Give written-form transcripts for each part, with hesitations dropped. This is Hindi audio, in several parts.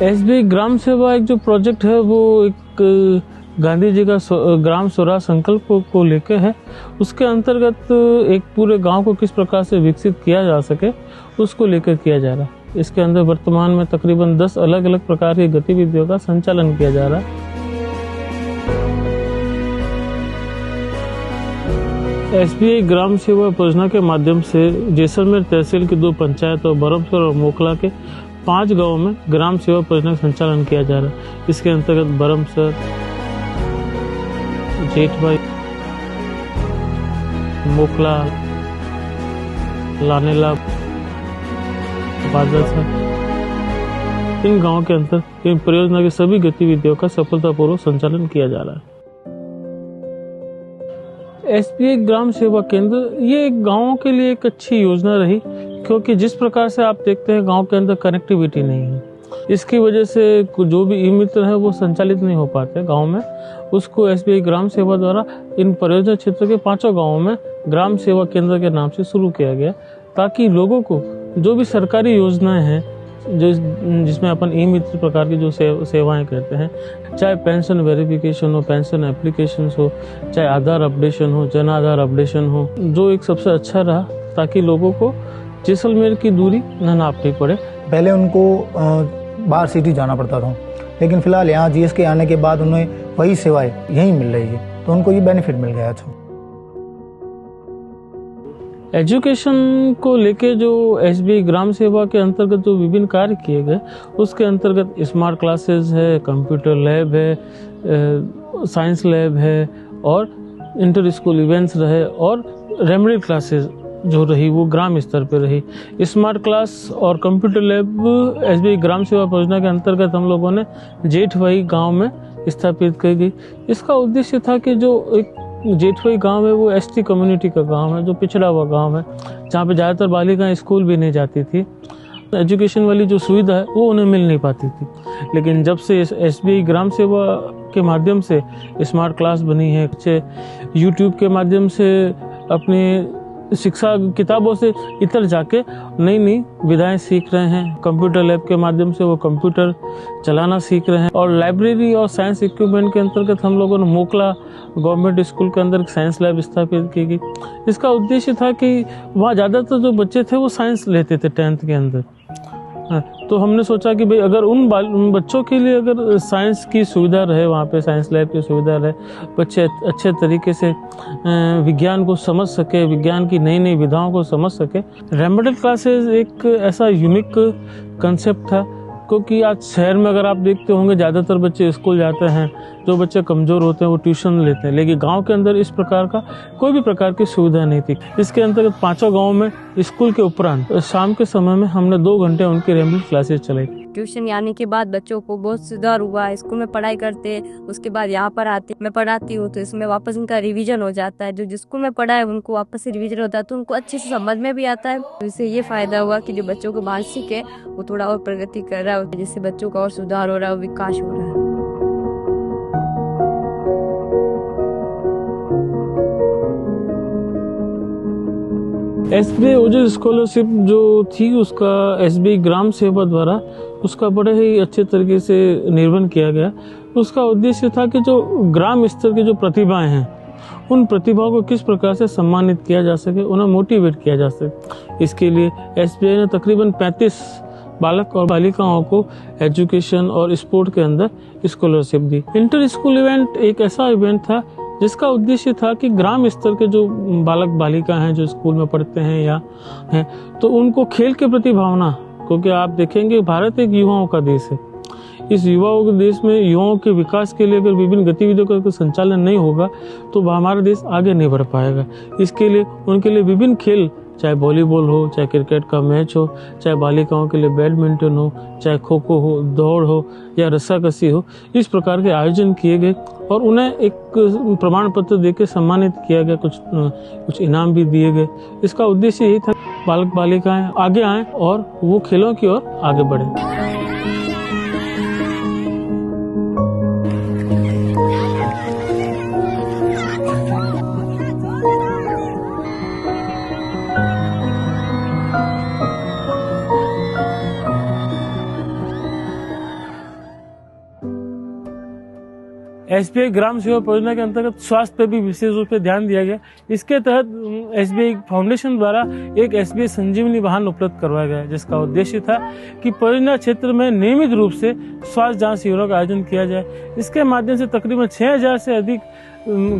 एसबीआई ग्राम सेवा एक जो प्रोजेक्ट है वो एक गांधी जी का ग्राम स्वराज संकल्प को लेकर है। उसके अंतर्गत एक पूरे गांव को किस प्रकार से विकसित किया जा सके उसको लेकर किया जा रहा है। इसके अंदर वर्तमान में तकरीबन 10 अलग अलग प्रकार की गतिविधियों का संचालन किया जा रहा है। एसबीआई ग्राम सेवा योजना के माध्यम से जैसलमेर तहसील की 2 पंचायतों बरमसर और मोखला के 5 गांवों में ग्राम सेवा योजना का संचालन किया जा रहा है। इसके अंतर्गत बरमसर, जेठभाई, मोखला, लानेला, बादलसर, इन गांवों के अंदर इन परियोजना की सभी गतिविधियों का सफलतापूर्वक संचालन किया जा रहा है। एसबीआई ग्राम सेवा केंद्र ये गांवों के लिए एक अच्छी योजना रही, क्योंकि जिस प्रकार से आप देखते हैं गांव के अंदर कनेक्टिविटी नहीं है। इसकी वजह से जो भी ई मित्र है वो संचालित नहीं हो पाते गांव में। उसको एसबीआई ग्राम सेवा द्वारा इन परियोजना क्षेत्र के 5 गांवों में ग्राम सेवा केंद्र के नाम से शुरू किया गया, ताकि लोगों को जो भी सरकारी योजनाएं हैं जिसमें अपन ई मित्र प्रकार की जो सेवाएं करते हैं, चाहे पेंशन वेरिफिकेशन हो, पेंशन एप्लीकेशन हो, चाहे आधार अपडेशन हो, जन आधार अपडेशन हो, जो एक सबसे अच्छा रहा ताकि लोगों को जैसलमेर की दूरी न नापनी पड़े। पहले उनको बाहर सिटी जाना पड़ता था, लेकिन फिलहाल यहाँ जीएस के आने के बाद उन्हें वही सेवाएं यहीं मिल रही है, तो उनको ये बेनिफिट मिल गया था। एजुकेशन को लेके जो एसबीआई ग्राम सेवा के अंतर्गत जो विभिन्न कार्य किए गए, उसके अंतर्गत स्मार्ट क्लासेस है, कंप्यूटर लैब है, साइंस लैब है और इंटर स्कूल इवेंट्स रहे और रेमेडी क्लासेस जो रही वो ग्राम स्तर पर रही। स्मार्ट क्लास और कंप्यूटर लैब एसबीआई ग्राम सेवा योजना के अंतर्गत हम लोगों ने जेठभाई गांव में स्थापित की गई। इसका उद्देश्य था कि जो एक जेठभाई गांव है वो एसटी कम्युनिटी का गांव है, जो पिछड़ा हुआ गांव है, जहाँ पे ज़्यादातर बालिकाएं स्कूल भी नहीं जाती थी। एजुकेशन वाली जो सुविधा है वो उन्हें मिल नहीं पाती थी। लेकिन जब से एसबीआई ग्राम सेवा के माध्यम से स्मार्ट क्लास बनी है, बच्चे यूट्यूब के माध्यम से अपनी शिक्षा किताबों से इतर जाके नई नई विधाएं सीख रहे हैं। कंप्यूटर लैब के माध्यम से वो कंप्यूटर चलाना सीख रहे हैं और लाइब्रेरी और साइंस इक्विपमेंट के अंतर्गत हम लोगों ने मोखला गवर्नमेंट स्कूल के अंदर साइंस लैब स्थापित की गई। इसका उद्देश्य था कि वहाँ ज़्यादातर जो बच्चे थे वो साइंस लेते थे 10th के अंदर। तो हमने सोचा कि भाई अगर उन बच्चों के लिए अगर साइंस की सुविधा रहे, वहाँ पे साइंस लैब की सुविधा रहे, बच्चे अच्छे तरीके से विज्ञान को समझ सके, विज्ञान की नई नई विधाओं को समझ सके। रेमेडियल क्लासेस एक ऐसा यूनिक कंसेप्ट था, क्योंकि आज शहर में अगर आप देखते होंगे ज़्यादातर बच्चे स्कूल जाते हैं, जो बच्चे कमज़ोर होते हैं वो ट्यूशन लेते हैं, लेकिन गांव के अंदर इस प्रकार का कोई भी प्रकार की सुविधा नहीं थी। इसके अंतर्गत 5 गांवों में स्कूल के उपरांत शाम के समय में हमने 2 घंटे उनकी रेमेडियल क्लासेस चलाई। ट्यूशन आने के बाद बच्चों को बहुत सुधार हुआ। स्कूल में पढ़ाई करते, उसके बाद यहाँ पर आते, मैं पढ़ाती हूँ तो इसमें वापस उनका रिवीजन हो जाता है। जो स्कूल में पढ़ा है उनको वापस से रिवीजन होता है, तो उनको अच्छे से समझ में भी आता है। तो इससे ये फायदा हुआ कि जो बच्चों को मानसिक है वो थोड़ा और प्रगति कर रहा है, जिससे बच्चों का और सुधार हो रहा है, विकास हो रहा है। एसबीआई ओजस स्कॉलरशिप जो थी उसका एसबीआई ग्राम सेवा द्वारा उसका बड़े ही अच्छे तरीके से निर्वहन किया गया। उसका उद्देश्य था कि जो ग्राम स्तर की जो प्रतिभाएं हैं उन प्रतिभाओं को किस प्रकार से सम्मानित किया जा सके, उन्हें मोटिवेट किया जा सके। इसके लिए एसबीआई ने तकरीबन 35 बालक और बालिकाओं को एजुकेशन और स्पोर्ट के अंदर स्कॉलरशिप दी। इंटर स्कूल इवेंट एक ऐसा इवेंट था जिसका उद्देश्य था कि ग्राम स्तर के जो बालक बालिका हैं जो स्कूल में पढ़ते हैं या हैं, तो उनको खेल के प्रति भावना, क्योंकि आप देखेंगे भारत एक युवाओं का देश है। इस युवाओं के देश में युवाओं के विकास के लिए अगर विभिन्न गतिविधियों का संचालन नहीं होगा तो हमारा देश आगे नहीं बढ़ पाएगा। इसके लिए उनके लिए विभिन्न खेल, चाहे वॉलीबॉल हो, चाहे क्रिकेट का मैच हो, चाहे बालिकाओं के लिए बैडमिंटन हो, चाहे खो खो हो, दौड़ हो या रस्साकसी हो, इस प्रकार के आयोजन किए गए और उन्हें एक प्रमाण पत्र देकर सम्मानित किया गया, कुछ इनाम भी दिए गए। इसका उद्देश्य यही था बालक बालिकाएं आगे आएं और वो खेलों की ओर आगे बढ़ें। SBI ग्राम सेवा परियोजना के अंतर्गत स्वास्थ्य पे भी विशेष रूप से ध्यान दिया गया। इसके तहत SBI फाउंडेशन द्वारा एक SBI संजीवनी वाहन उपलब्ध करवाया गया, जिसका उद्देश्य था कि परियोजना क्षेत्र में नियमित रूप से स्वास्थ्य जांच शिविरों का आयोजन किया जाए। इसके माध्यम से तकरीबन 6000 से अधिक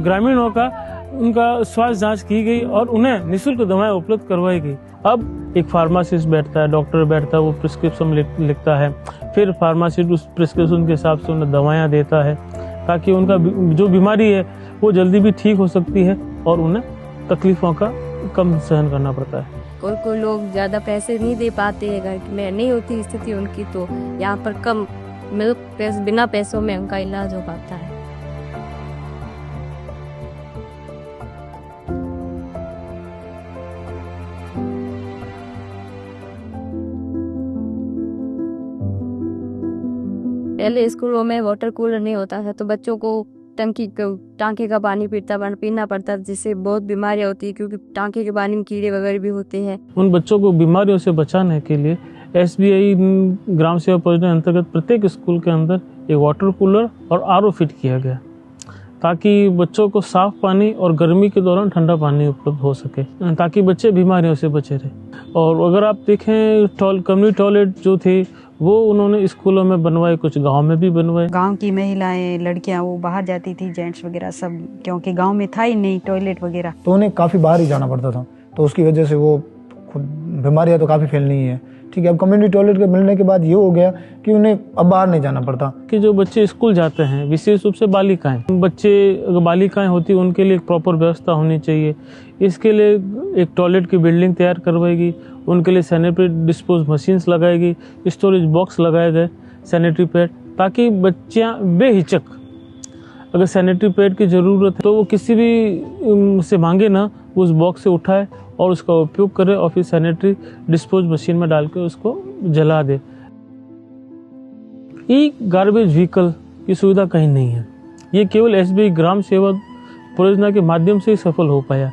ग्रामीणों का उनका स्वास्थ्य जांच की गई और उन्हें निःशुल्क दवाएं उपलब्ध करवाई गई। अब एक फार्मासिस्ट बैठता है, डॉक्टर बैठता है, वो प्रिस्क्रिप्शन लिखता है, फिर फार्मासिस्ट उस प्रिस्क्रिप्शन के हिसाब से उन्हें दवाएं देता है, ताकि उनका जो बीमारी है वो जल्दी भी ठीक हो सकती है और उन्हें तकलीफों का कम सहन करना पड़ता है। कोई लोग ज़्यादा पैसे नहीं दे पाते हैं, घर में नहीं होती स्थिति उनकी, तो यहाँ पर कम बिना पैसों में उनका इलाज हो पाता है। पहले स्कूलों में वाटर कूलर नहीं होता था, तो बच्चों को टांके का पानी पीना पड़ता, जिससे बहुत बीमारियां होती है, क्योंकि टांके के पानी में कीड़े वगैरह भी होते हैं। उन बच्चों को बीमारियों से बचाने के लिए SBI ग्राम सेवा परियोजना अंतर्गत प्रत्येक स्कूल के अंदर एक वाटर कूलर और RO फिट किया गया, ताकि बच्चों को साफ पानी और गर्मी के दौरान ठंडा पानी उपलब्ध हो सके, ताकि बच्चे बीमारियों से बचे रहे। और अगर आप देखें कम्युनिटी टॉयलेट जो थे वो उन्होंने स्कूलों में बनवाए, कुछ गांव में भी बनवाए। गांव की महिलाएं, लड़कियां वो बाहर जाती थी, जेंट्स वगैरह सब, क्योंकि गांव में था ही नहीं टॉयलेट वगैरह, तो उन्हें काफ़ी बाहर ही जाना पड़ता था, तो उसकी वजह से वो खुद बीमारियां तो काफ़ी फैलनी है। ठीक है, अब कम्युनिटी टॉयलेट के मिलने के बाद ये हो गया कि उन्हें अब बाहर नहीं जाना पड़ता। कि जो बच्चे स्कूल जाते हैं, विशेष रूप से बालिकाएं, अगर बालिकाएं होती उनके लिए एक प्रॉपर व्यवस्था होनी चाहिए। इसके लिए एक टॉयलेट की बिल्डिंग तैयार करवाएगी, उनके लिए सैनिटरी डिस्पोज मशीन्स लगाएगी, स्टोरेज बॉक्स लगाए गए, सैनिटरी पैड, ताकि बच्चियां बेहिचक अगर सैनिटरी पैड की ज़रूरत है तो वो किसी भी से मांगे ना, उस बॉक्स से उठाए और उसका उपयोग करे और फिर सैनिटरी डिस्पोज मशीन में डाल के उसको जला दे। ई गार्बेज व्हीकल की सुविधा कहीं नहीं है। ये केवल SBI ग्राम सेवा परियोजना के माध्यम से ही सफल हो पाया।